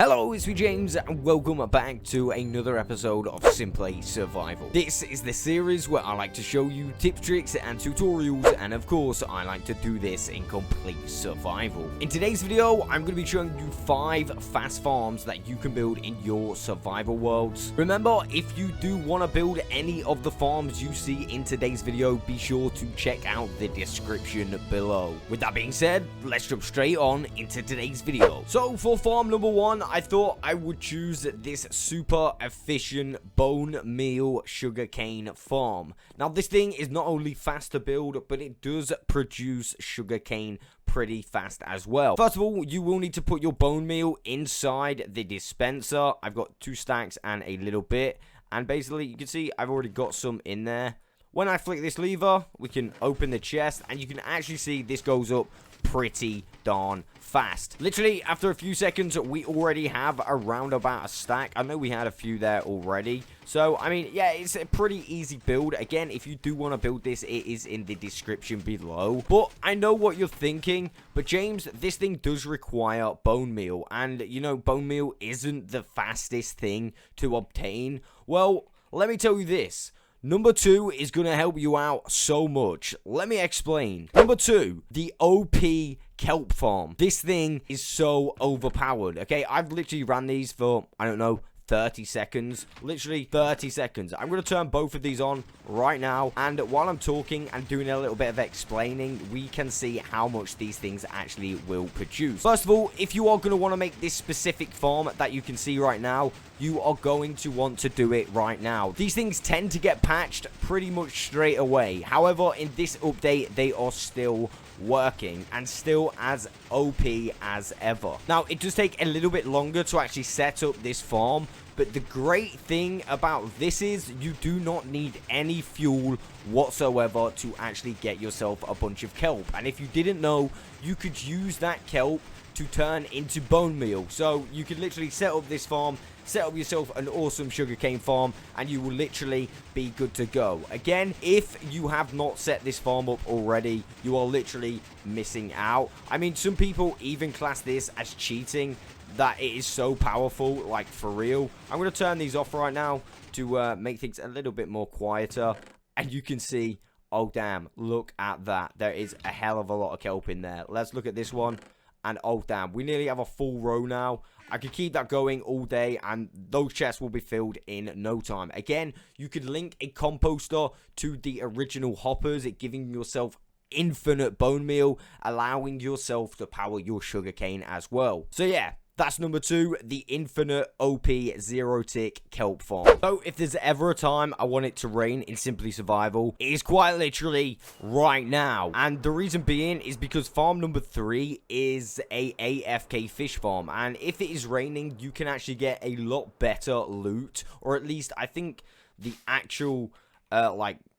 Hello, it's me James, and welcome back to another episode of Simply Survival. This is the series where I like to show you tips, tricks, and tutorials, and of course, I like to do this in complete survival. In today's video, I'm going to be showing you 5 fast farms that you can build in your survival worlds. Remember, if you do want to build any of the farms you see in today's video, be sure to check out the description below. With that being said, let's jump straight on into today's video. So, for farm number 1, I thought I would choose this super efficient bone meal sugarcane farm. Now this thing is not only fast to build, but it does produce sugarcane pretty fast as well. First of all, you will need to put your bone meal inside the dispenser. I've got 2 stacks and a little bit, and basically you can see I've already got some in there. When I flick this lever, we can open the chest, and you can actually see this goes up pretty darn fast. Literally, after a few seconds, we already have around about a stack. I know we had a few there already. So, I mean, yeah, it's a pretty easy build. Again, if you do want to build this, it is in the description below. But I know what you're thinking. But, James, this thing does require bone meal. And, you know, bone meal isn't the fastest thing to obtain. Well, let me tell you this. Number 2 is going to help you out so much. Let me explain. Number 2, the OP kelp farm. This thing is so overpowered. Okay, I've literally ran these for, I don't know, 30 seconds. Literally 30 seconds. I'm going to turn both of these on right now. And while I'm talking and doing a little bit of explaining, we can see how much these things actually will produce. First of all, if you are going to want to make this specific farm that you can see right now, you are going to want to do it right now. These things tend to get patched pretty much straight away. However, in this update, they are still working and still as OP as ever. Now, it does take a little bit longer to actually set up this farm, but the great thing about this is you do not need any fuel whatsoever to actually get yourself a bunch of kelp. And if you didn't know, you could use that kelp to turn into bone meal. So you could literally set up this farm, set up yourself an awesome sugarcane farm, and you will literally be good to go. Again, if you have not set this farm up already, you are literally missing out. I mean, some people even class this as cheating, that it is so powerful, like for real. I'm going to turn these off right now to make things a little bit more quieter, and you can see, oh damn, look at that. There is a hell of a lot of kelp in there. Let's look at this one. And oh damn, we nearly have a full row now. I could keep that going all day, and those chests will be filled in no time. Again, you could link a composter to the original hoppers, it giving yourself infinite bone meal, allowing yourself to power your sugarcane as well. So yeah, that's number 2, the infinite OP 0-tick kelp farm. So if there's ever a time I want it to rain in Simply Survival, it is quite literally right now. And the reason being is because farm number 3 is a AFK fish farm. And if it is raining, you can actually get a lot better loot. Or at least I think the actual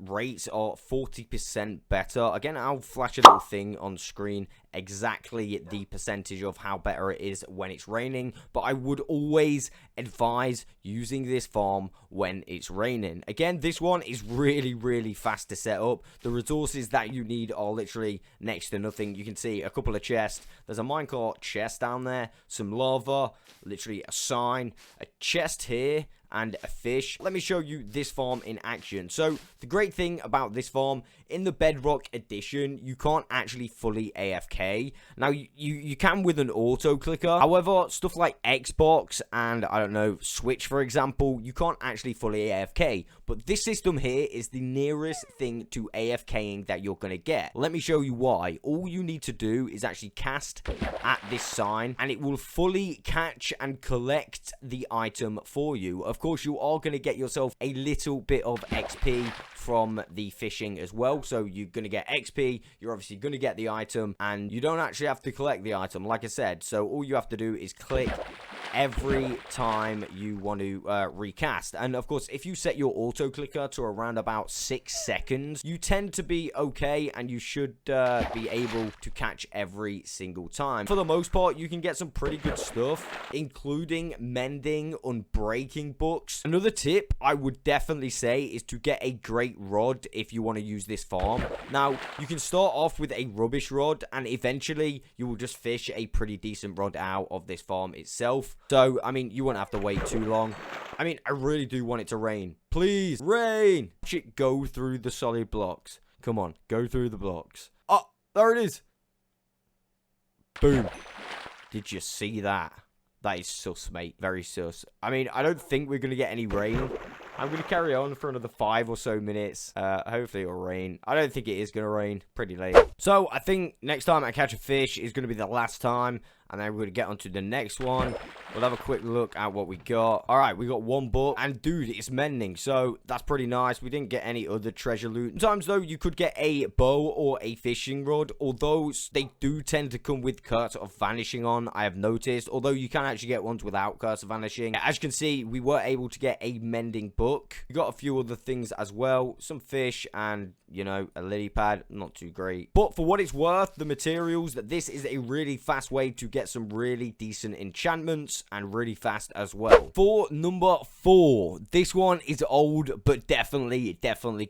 rates are 40% better. Again, I'll flash a little thing on screen, exactly the percentage of how better it is when it's raining, but I would always advise using this farm when it's raining. Again, this one is really fast to set up. The resources that you need are literally next to nothing. You can see a couple of chests. There's a minecart chest down there, some lava, literally a sign, a chest here, and a fish. Let me show you this farm in action. So the great thing about this farm, in the Bedrock edition, you can't actually fully AFK. Now you can with an auto clicker. However, stuff like Xbox and I don't know, Switch for example, you can't actually fully AFK. But this system here is the nearest thing to AFKing that you're gonna get. Let me show you why. All you need to do is actually cast at this sign, and it will fully catch and collect the item for you. Of course, you are going to get yourself a little bit of XP from the fishing as well. So you're going to get XP, you're obviously going to get the item, and you don't actually have to collect the item, like I said. So all you have to do is click every time you want to recast. And of course, if you set your auto clicker to around about 6 seconds, you tend to be okay, and you should be able to catch every single time. For the most part, you can get some pretty good stuff, including mending, unbreaking books. Another tip I would definitely say is to get a great rod if you want to use this farm. Now, you can start off with a rubbish rod, and eventually you will just fish a pretty decent rod out of this farm itself. So, I mean, you won't have to wait too long. I mean, I really do want it to rain. Please, rain! Watch it go through the solid blocks. Come on, go through the blocks. Oh, there it is. Boom. Did you see that? That is sus, mate. Very sus. I mean, I don't think we're going to get any rain. I'm going to carry on for another 5 or so minutes. Hopefully it'll rain. I don't think it is going to rain. Pretty late. So, I think next time I catch a fish is going to be the last time. And then we're going to get on to the next one. We'll have a quick look at what we got. Alright, we got 1 book. And dude, it's mending. So, that's pretty nice. We didn't get any other treasure loot. Sometimes, though, you could get a bow or a fishing rod. Although, they do tend to come with Curse of Vanishing on, I have noticed. Although, you can actually get ones without Curse of Vanishing. As you can see, we were able to get a mending book. We got a few other things as well. Some fish and, you know, a lily pad. Not too great. But for what it's worth, the materials, this is a really fast way to get some really decent enchantments and really fast as well. For number 4, this one is old but definitely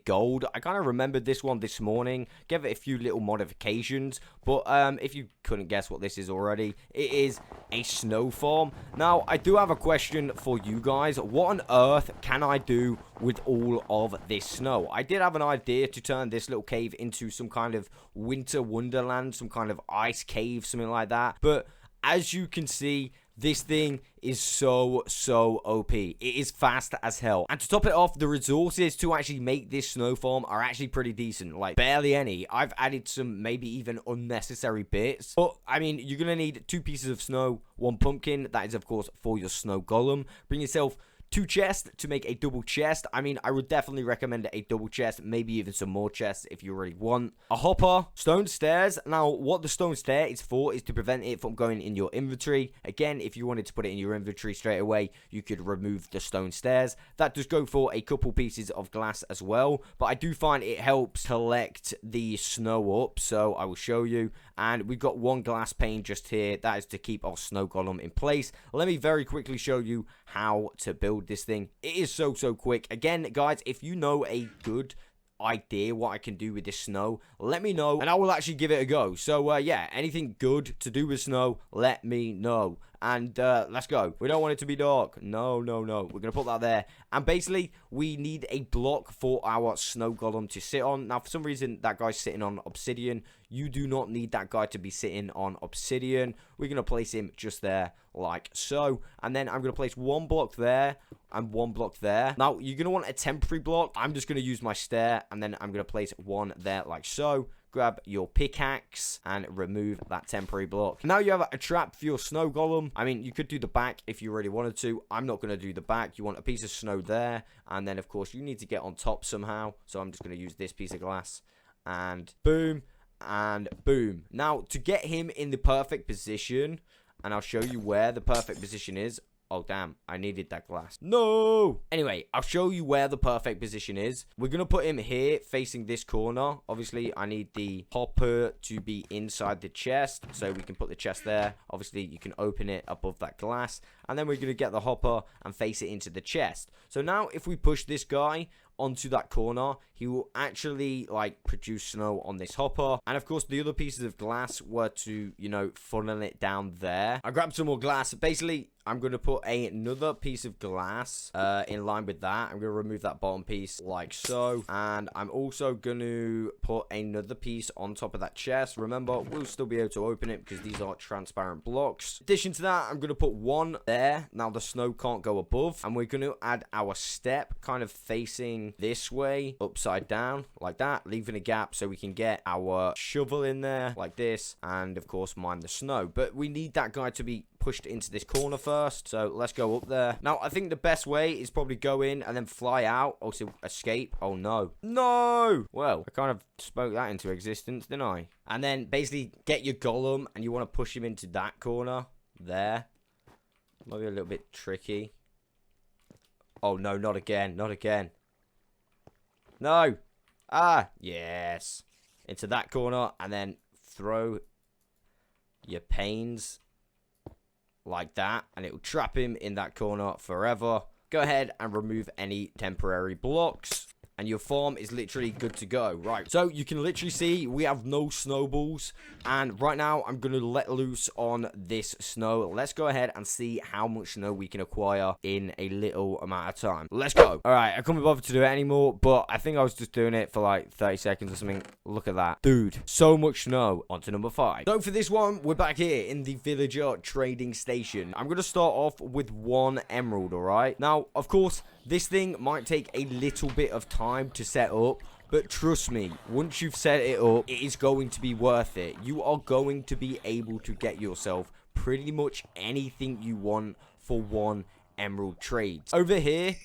gold. I kind of remembered this one this morning, gave it a few little modifications, but if you couldn't guess what this is already, it is a snow farm. Now I do have a question for you guys. What on earth can I do with all of this snow? I did have an idea to turn this little cave into some kind of winter wonderland, some kind of ice cave, something like that, but as you can see, this thing is so OP. It is fast as hell. And to top it off, the resources to actually make this snow farm are actually pretty decent. Like, barely any. I've added some maybe even unnecessary bits. But, I mean, you're going to need 2 pieces of snow, 1 pumpkin. That is, of course, for your snow golem. Bring yourself 2 chests to make a double chest. I mean, I would definitely recommend a double chest, maybe even some more chests if you really want. A hopper, stone stairs. Now, what the stone stair is for is to prevent it from going in your inventory. Again, if you wanted to put it in your inventory straight away, you could remove the stone stairs. That does go for a couple pieces of glass as well, but I do find it helps collect the snow up, so I will show you. And we've got 1 glass pane just here. That is to keep our snow golem in place. Let me very quickly show you how to build this thing. It is so quick. Again, guys, if you know a good idea what I can do with this snow, let me know and I will actually give it a go. So yeah, anything good to do with snow, let me know. And let's go. We don't want it to be dark. No. We're gonna put that there. And basically, we need a block for our snow golem to sit on. Now, for some reason, that guy's sitting on obsidian. You do not need that guy to be sitting on obsidian. We're gonna place him just there, like so. And then I'm gonna place 1 block there and 1 block there. Now, you're gonna want a temporary block. I'm just gonna use my stair, and then I'm gonna place 1 there, like so. Grab your pickaxe and remove that temporary block. Now you have a trap for your snow golem. I mean, you could do the back if you really wanted to. I'm not going to do the back. You want a piece of snow there. And then, of course, you need to get on top somehow. So I'm just going to use this piece of glass. And boom. And boom. Now, to get him in the perfect position, and I'll show you where the perfect position is. Oh, damn. I needed that glass. No! Anyway, I'll show you where the perfect position is. We're going to put him here, facing this corner. Obviously, I need the hopper to be inside the chest, so we can put the chest there. Obviously, you can open it above that glass. And then we're going to get the hopper and face it into the chest. So now, if we push this guy onto that corner, he will actually like produce snow on this hopper. And of course, the other pieces of glass were to, you know, funnel it down there. I grabbed some more glass. Basically, I'm going to put another piece of glass in line with that. I'm going to remove that bottom piece like so. And I'm also going to put another piece on top of that chest. Remember, we'll still be able to open it because these are transparent blocks. In addition to that, I'm going to put 1 there. Now the snow can't go above. And we're going to add our step kind of facing this way, upside down like that, leaving a gap so we can get our shovel in there like this. And of course, mine the snow. But we need that guy to be pushed into this corner first, so let's go up there. Now I think the best way is probably go in and then fly out, also escape. Oh no, well, I kind of spoke that into existence, didn't I? And then basically get your golem and you want to push him into that corner there. Might be a little bit tricky. Oh no, not again, no. Yes, into that corner, and then throw your panes like that, and it will trap him in that corner forever. Go ahead and remove any temporary blocks, and your farm is literally good to go. Right, so you can literally see we have no snowballs, and right now I'm going to let loose on this snow. Let's go ahead and see how much snow we can acquire in a little amount of time. Let's go. All right, I couldn't be bothered to do it anymore, but I think I was just doing it for like 30 seconds or something. Look at that. Dude, so much snow. On to number 5. So for this one, we're back here in the villager trading station. I'm going to start off with 1 emerald, all right? Now, of course, this thing might take a little bit of time to set up, but trust me, once you've set it up, it is going to be worth it. You are going to be able to get yourself pretty much anything you want for 1 emerald trade. Over here,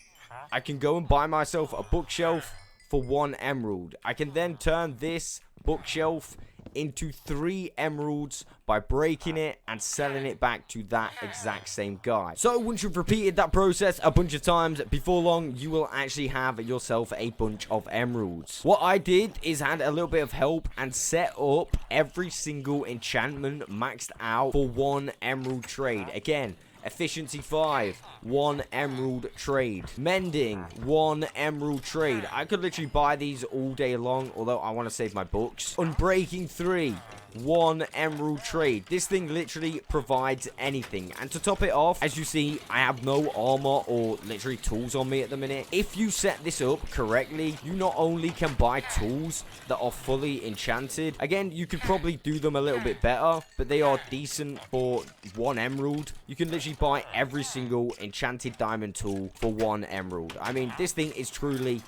I can go and buy myself a bookshelf for 1 emerald. I can then turn this bookshelf into 3 emeralds by breaking it and selling it back to that exact same guy. So once you've repeated that process a bunch of times, before long you will actually have yourself a bunch of emeralds. What I did is had a little bit of help and set up every single enchantment maxed out for 1 emerald trade. Again, efficiency 5, 1 emerald trade. Mending, 1 emerald trade. I could literally buy these all day long, although I want to save my books. Unbreaking 3, 1 emerald trade. This thing literally provides anything. And to top it off, as you see, I have no armor or literally tools on me at the minute. If you set this up correctly, you not only can buy tools that are fully enchanted. Again, you could probably do them a little bit better, but they are decent for 1 emerald. You can literally buy every single enchanted diamond tool for 1 emerald. I mean, this thing is truly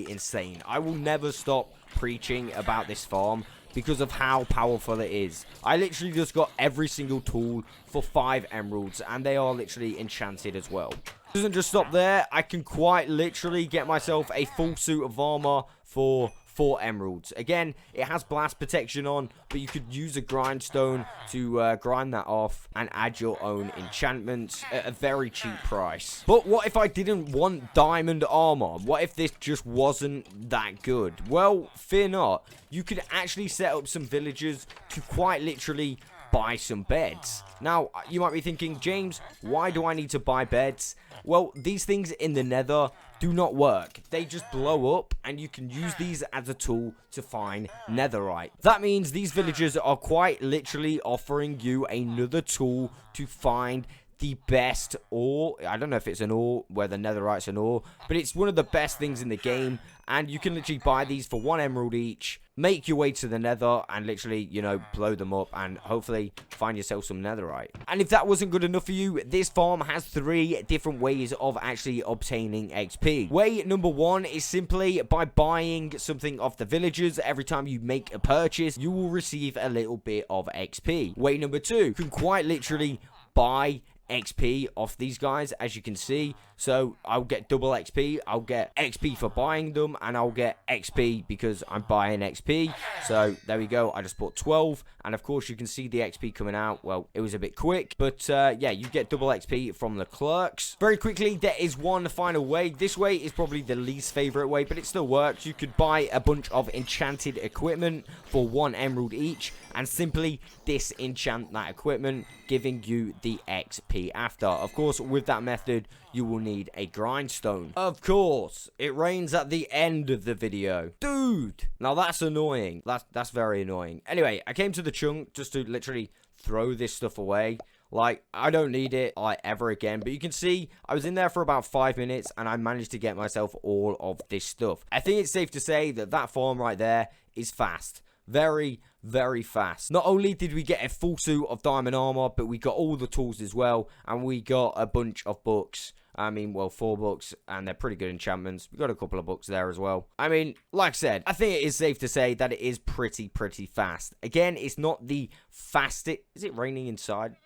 insane. I will never stop preaching about this farm because of how powerful it is. I literally just got every single tool for 5 emeralds, and they are literally enchanted as well. Doesn't just stop there. I can quite literally get myself a full suit of armor for 4 emeralds. Again, it has blast protection on, but you could use a grindstone to grind that off and add your own enchantments at a very cheap price. But what if I didn't want diamond armor? What if this just wasn't that good? Well, fear not. You could actually set up some villagers to quite literally buy some beds. Now, you might be thinking, James, why do I need to buy beds? Well, these things in the nether do not work. They just blow up, and you can use these as a tool to find netherite. That means these villagers are quite literally offering you another tool to find the best ore. I don't know if it's an ore, whether netherite's an ore, but it's one of the best things in the game, and you can literally buy these for 1 emerald each, make your way to the nether, and literally, you know, blow them up, and hopefully find yourself some netherite. And if that wasn't good enough for you, this farm has 3 different ways of actually obtaining XP. Way number 1 is simply by buying something off the villagers. Every time you make a purchase, you will receive a little bit of XP. Way number 2, you can quite literally buy XP off these guys, as you can see. So I'll get double XP, I'll get XP for buying them, and I'll get XP because I'm buying XP. So there we go, I just bought 12, and of course you can see the XP coming out. Well, it was a bit quick, but yeah, you get double XP from the clerks. Very quickly, there is one final way. This way is probably the least favorite way, but it still works. You could buy a bunch of enchanted equipment for 1 emerald each, and simply disenchant that equipment, giving you the XP after. Of course, with that method, you will need a grindstone. Of course, it rains at the end of the video. Dude! Now that's annoying. That's very annoying. Anyway, I came to the chunk just to literally throw this stuff away. Like, I don't need it, like, ever again. But you can see, I was in there for about 5 minutes, and I managed to get myself all of this stuff. I think it's safe to say that that farm right there is fast. Very, very fast. Not only did we get a full suit of diamond armor, but we got all the tools as well, and we got a bunch of books. I mean, well, 4 books, and they're pretty good enchantments. We got a couple of books there as well. I mean, like I said, I think it is safe to say that it is pretty fast. Again, it's not the fastest. Is it raining inside?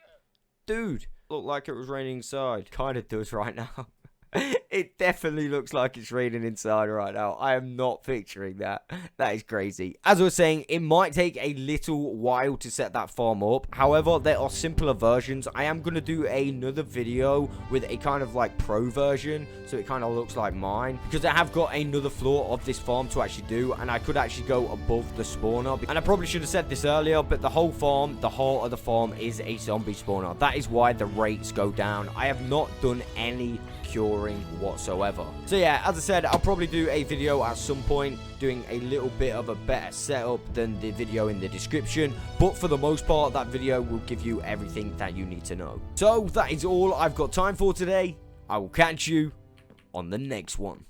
Dude, looked like it was raining inside. Kind of does right now. It definitely looks like it's raining inside right now. I am not picturing that. That is crazy. As I was saying, it might take a little while to set that farm up. However, there are simpler versions. I am going to do another video with a kind of like pro version, so it kind of looks like mine, because I have got another floor of this farm to actually do, and I could actually go above the spawner. And I probably should have said this earlier, but the whole farm, the heart of the farm is a zombie spawner. That is why the rates go down. I have not done any curing whatsoever. So yeah, as I said, I'll probably do a video at some point doing a little bit of a better setup than the video in the description, but for the most part, that video will give you everything that you need to know. So that is all I've got time for today. I will catch you on the next one.